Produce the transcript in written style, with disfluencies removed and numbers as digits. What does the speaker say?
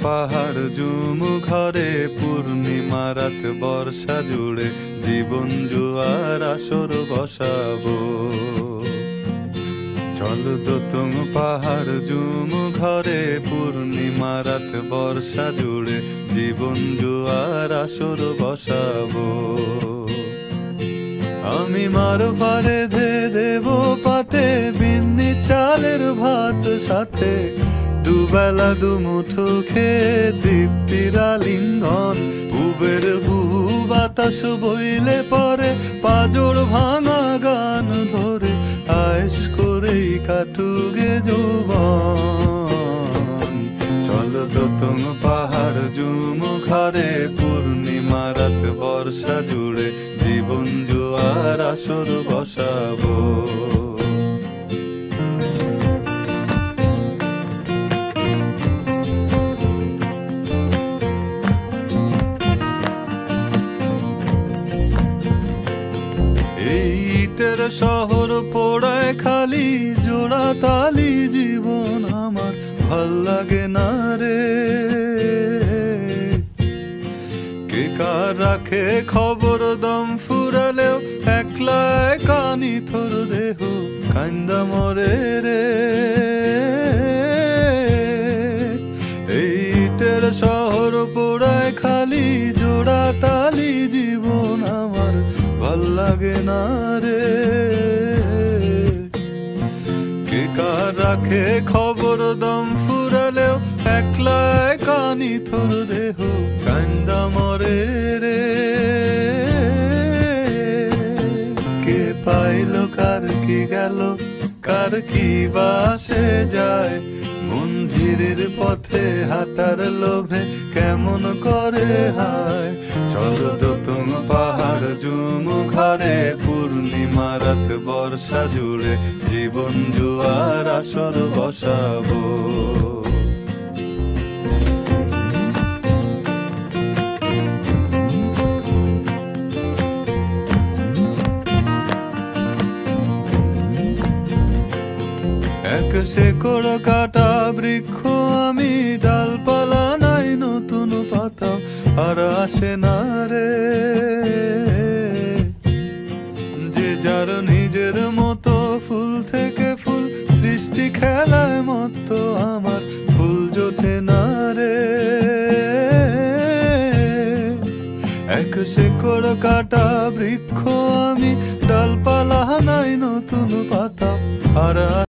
পাহাড় জুম ঘরে পূর্ণিমা রাত বর্ষা জুড়ে জীবন জুয়ার আসর বসাবো। চল দোতং পাহাড় জুম ঘরে পূর্ণিমা রাত বর্ষা জুড়ে জীবন জুয়ার আসর বসাবো। আমি মার পারে ধে দেব পাতে বিন্নি চালের ভাত সাথে দুবেলা দুমুঠো খেয়ে তৃপ্তির আলিঙ্গন। উবের হুহু বাতাস বইলে পরে পাজর ভাঙা গান ধরে আয়েশ করেই কাটুগে যৌবন। চল দোতং পাহাড় জুম ঘরে পূর্ণিমা রাত বর্ষা জুড়ে জীবন জুয়ার আসর বসাবো। ইটের শহর পোড়ায় খালি জোড়া তালি জীবন আমার ভাল লাগে না রে। কে কার রাখে খবর দম ফুরালেও একলা কানি থর দেহ কান্দা মরে রে। ইটের শহর পোড়ায় খালি জোড়া তালি জীবন আমার ভাল লাগে না রে। কে কার রাখে খবর দম ফুরালেও একলা কানি থর দেহ কান্দা মরে রে। কে পাইল কার কি গেল কার কি বাসে যায় মঞ্জিরের পথে হাঁটার লোভে কেমন করে হায়। চল দোতং পাহাড় জুম ঘরে পূর্ণিমা রাত বর্ষা জুড়ে জীবন জুয়ার আসর বসাবো। এক শেকড় কাটা বৃক্ষ আমি, ডালপালা নাই নতুন পাতা আর আসে না রে। যে যার নিজের মতো ফুল থেকে ফুল সৃষ্টি খেলায় মতো আমার ফুল জোটে না রে। এক শেকড় কাটা বৃক্ষ আমি, ডালপালা নাই নতুন পাতা আর